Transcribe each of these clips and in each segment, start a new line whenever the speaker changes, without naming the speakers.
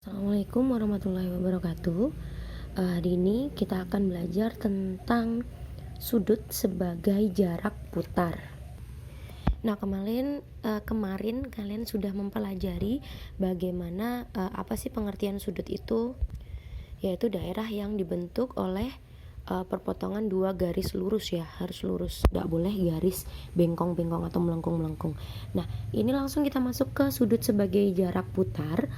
Assalamualaikum warahmatullahi wabarakatuh. Hari ini kita akan belajar tentang sudut sebagai jarak putar. Nah, kemarin kalian sudah mempelajari bagaimana apa sih pengertian sudut itu, yaitu daerah yang dibentuk oleh perpotongan dua garis lurus ya, harus lurus, nggak boleh garis bengkong-bengkong atau melengkung-melengkung. Nah, ini langsung kita masuk ke sudut sebagai jarak putar.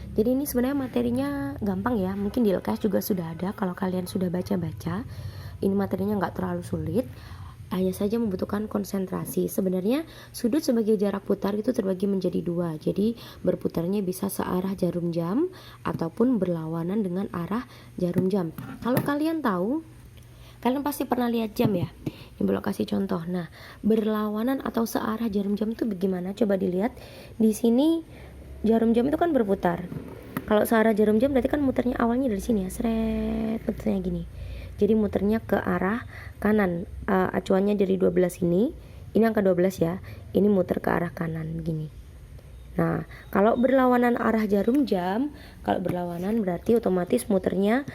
Jadi ini sebenarnya materinya gampang ya, mungkin di LKS juga sudah ada kalau kalian sudah baca-baca. Ini materinya nggak terlalu sulit, hanya saja membutuhkan konsentrasi. Sebenarnya sudut sebagai jarak putar itu terbagi menjadi dua, jadi berputarnya bisa searah jarum jam ataupun berlawanan dengan arah jarum jam. Kalau kalian tahu, kalian pasti pernah lihat jam ya. Ini boleh kasih contoh. Nah, berlawanan atau searah jarum jam itu bagaimana? Coba dilihat di sini. Jarum jam itu kan berputar. Kalau searah jarum jam berarti kan muternya awalnya dari sini ya, seret, muternya gini. Jadi muternya ke arah kanan. Acuannya dari 12 ini angka 12 ya. Ini muter ke arah kanan gini. Nah, kalau berlawanan arah jarum jam, kalau berlawanan berarti otomatis muternya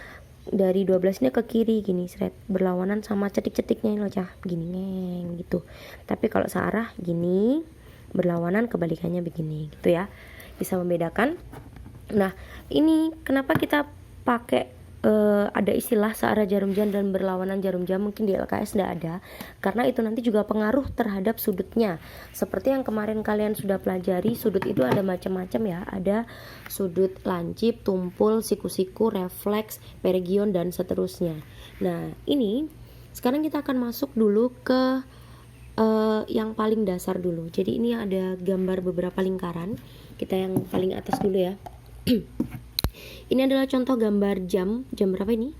dari 12 ini ke kiri gini, seret, berlawanan sama cetik-cetiknya ini loh, cah, gini ngeng gitu. Tapi kalau searah gini, berlawanan kebalikannya begini gitu ya. Bisa membedakan. Nah, ini kenapa kita pakai ada istilah searah jarum jam dan berlawanan jarum jam, mungkin di LKS tidak ada, karena itu nanti juga pengaruh terhadap sudutnya. Seperti yang kemarin kalian sudah pelajari, sudut itu ada macam-macam ya, ada sudut lancip, tumpul, siku-siku, refleks, perigion, dan seterusnya. Nah, ini sekarang kita akan masuk dulu ke yang paling dasar dulu. Jadi ini ada gambar beberapa lingkaran. Kita yang paling atas dulu ya. Ini adalah contoh gambar jam berapa ini?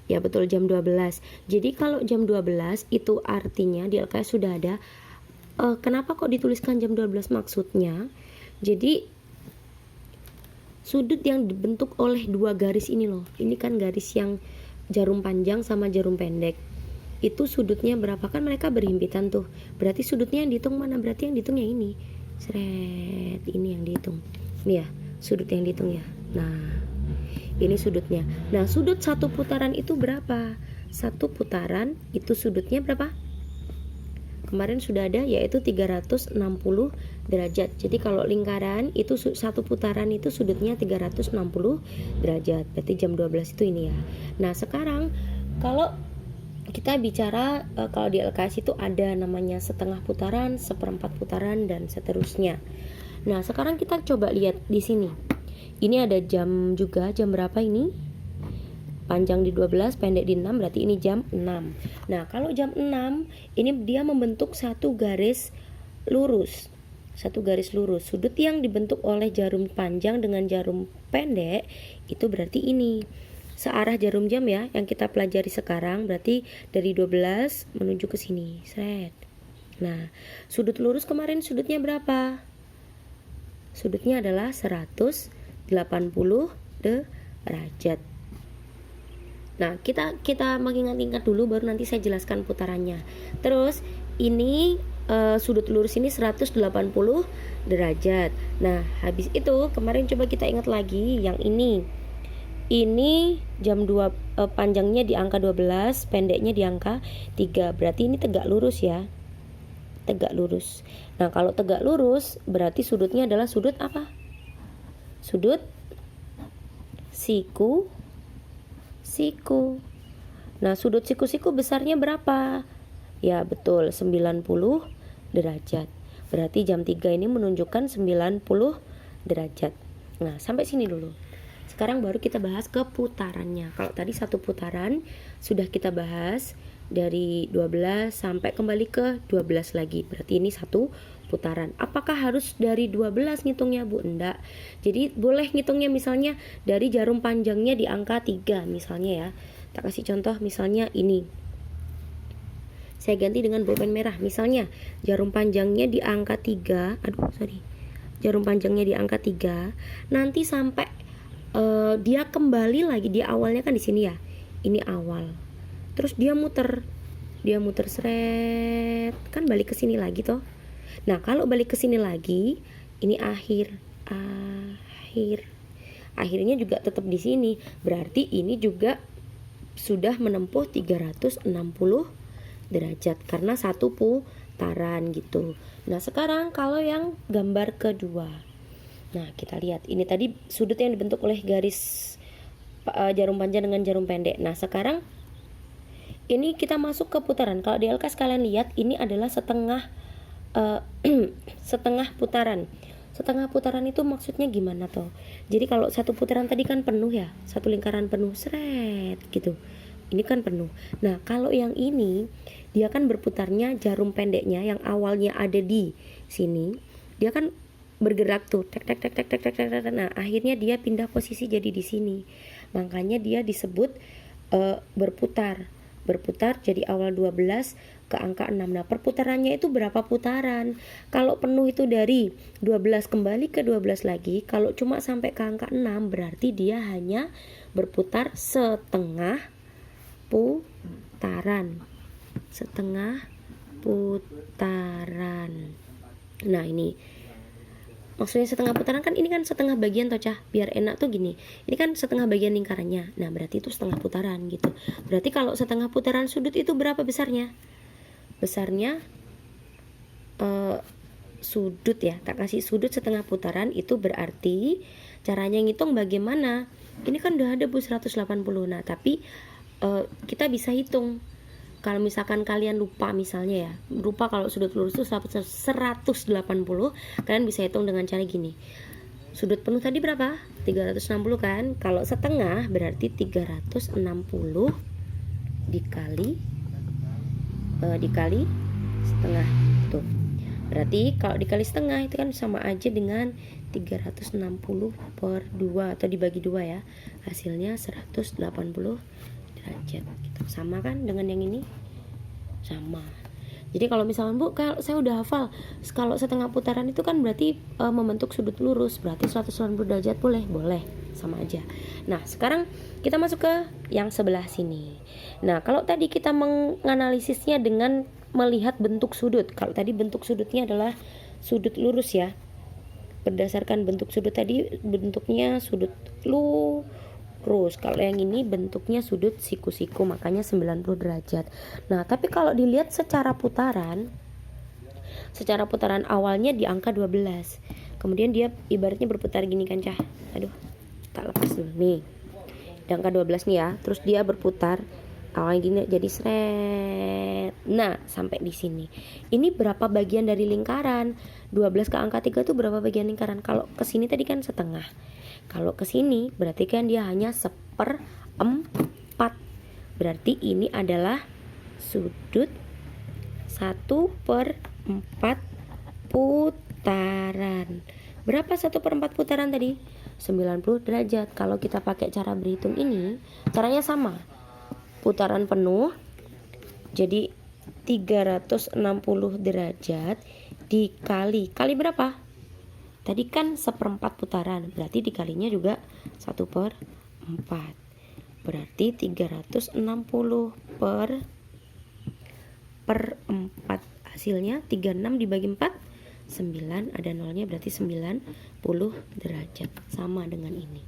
Ya betul, jam 12. Jadi kalau jam 12 itu artinya di LKS sudah ada. Kenapa kok dituliskan jam 12 maksudnya? Jadi sudut yang dibentuk oleh dua garis ini loh. Ini kan garis yang jarum panjang sama jarum pendek. Itu sudutnya berapa, kan mereka berhimpitan tuh. Berarti sudutnya yang dihitung mana? Berarti yang dihitung yang ini. Seret, ini yang dihitung. Ini ya, sudut yang dihitung ya. Nah, ini sudutnya. Nah, sudut satu putaran itu berapa? Satu putaran itu sudutnya berapa? Kemarin sudah ada, yaitu 360 derajat. Jadi kalau lingkaran itu satu putaran itu sudutnya 360 derajat. Berarti jam 12 itu ini ya. Nah, sekarang kalau kita bicara kalau di LKS itu ada namanya setengah putaran, seperempat putaran, dan seterusnya. Nah, sekarang kita coba lihat di sini. Ini ada jam juga, jam berapa ini? Panjang di 12, pendek di 6, berarti ini jam 6. Nah, kalau jam 6, ini dia membentuk satu garis lurus. Satu garis lurus. Sudut yang dibentuk oleh jarum panjang dengan jarum pendek itu berarti ini. Searah jarum jam ya, yang kita pelajari sekarang, berarti dari 12 menuju ke sini. Seret. Nah, sudut lurus kemarin sudutnya berapa? Sudutnya adalah 180 derajat. Nah, kita mengingat-ingat dulu, baru nanti saya jelaskan putarannya. Terus ini sudut lurus ini 180 derajat. Nah, habis itu kemarin coba kita ingat lagi yang ini. Ini jam 2 panjangnya di angka 12, pendeknya di angka 3. Berarti ini tegak lurus ya. Tegak lurus. Nah, kalau tegak lurus berarti sudutnya adalah sudut apa? Sudut siku. Nah, sudut siku besarnya berapa? Ya, betul, 90 derajat. Berarti jam 3 ini menunjukkan 90 derajat. Nah, sampai sini dulu. Sekarang baru kita bahas ke putarannya. Kalau tadi satu putaran sudah kita bahas dari 12 sampai kembali ke 12 lagi. Berarti ini satu putaran. Apakah harus dari 12 ngitungnya, Bu? Enggak. Jadi boleh ngitungnya misalnya dari jarum panjangnya di angka 3 misalnya ya. Tak kasih contoh misalnya ini. Saya ganti dengan bolpen merah. Misalnya jarum panjangnya di angka 3. Jarum panjangnya di angka 3. Nanti sampai dia kembali lagi, di awalnya kan di sini ya, ini awal, terus dia muter seret, kan balik ke sini lagi toh. Nah, kalau balik ke sini lagi, ini akhir. akhirnya juga tetap di sini. Berarti ini juga sudah menempuh 360 derajat karena satu putaran gitu. Nah, sekarang kalau yang gambar kedua. Nah, kita lihat ini tadi sudut yang dibentuk oleh garis jarum panjang dengan jarum pendek. Nah, sekarang ini kita masuk ke putaran. Kalau di LKS kalian lihat ini adalah setengah setengah putaran. Setengah putaran itu maksudnya gimana toh? Jadi kalau satu putaran tadi kan penuh ya, satu lingkaran penuh seret gitu. Ini kan penuh. Nah, kalau yang ini dia kan berputarnya jarum pendeknya yang awalnya ada di sini, dia kan bergerak tuh, tek tek tek tek tek tek tek. Nah, akhirnya dia pindah posisi jadi di sini. Makanya dia disebut berputar. Berputar jadi awal 12 ke angka 6. Nah, perputarannya itu berapa putaran? Kalau penuh itu dari 12 kembali ke 12 lagi. Kalau cuma sampai ke angka 6 berarti dia hanya berputar setengah putaran. Setengah putaran. Nah, ini maksudnya setengah putaran kan ini kan setengah bagian toh Cah, biar enak tuh gini, ini kan setengah bagian lingkarannya. Nah, berarti itu setengah putaran gitu. Berarti kalau setengah putaran sudut itu berapa besarnya? Besarnya sudut ya, tak kasih sudut setengah putaran itu berarti caranya ngitung bagaimana. Ini kan udah ada 180. Nah, tapi kita bisa hitung. Kalau misalkan kalian lupa misalnya ya, lupa kalau sudut lurus itu 180, kalian bisa hitung dengan cara gini. Sudut penuh tadi berapa? 360 kan? Kalau setengah berarti 360 dikali setengah tuh. Berarti kalau dikali setengah itu kan sama aja dengan 360 per 2 atau dibagi 2 ya. Hasilnya 180 derajat gitu. Sama kan dengan yang ini? Sama. Jadi kalau misalnya Bu, kalau saya udah hafal kalau setengah putaran itu kan berarti membentuk sudut lurus, berarti 180 derajat boleh, sama aja. Nah, sekarang kita masuk ke yang sebelah sini. Nah, kalau tadi kita menganalisisnya dengan melihat bentuk sudut. Kalau tadi bentuk sudutnya adalah sudut lurus ya. Berdasarkan bentuk sudut tadi bentuknya sudut lurus. Kalau yang ini bentuknya sudut siku-siku, makanya 90 derajat. Nah, tapi kalau dilihat secara putaran awalnya di angka 12. Kemudian dia ibaratnya berputar gini kan, Cah. Aduh, tak lepas dulu nih. Di angka 12 nih ya. Terus dia berputar awalnya gini jadi seret. Nah, sampai di sini. Ini berapa bagian dari lingkaran? 12 ke angka 3 itu berapa bagian lingkaran? Kalau ke sini tadi kan setengah. Kalau ke sini berarti kan dia hanya 1/4. Berarti ini adalah sudut 1/4 putaran. Berapa 1/4 putaran tadi? 90 derajat. Kalau kita pakai cara berhitung ini, caranya sama. Putaran penuh jadi 360 derajat dikali berapa? Tadi kan 1/4 putaran, berarti dikalinya juga 1/4. Berarti 360 per 4. Hasilnya 36 dibagi 4, 9, ada nolnya berarti 90 derajat. Sama dengan ini.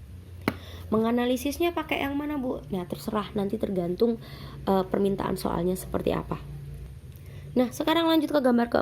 Menganalisisnya pakai yang mana, Bu? Nah, terserah, nanti tergantung permintaan soalnya seperti apa. Nah, sekarang lanjut ke gambar ke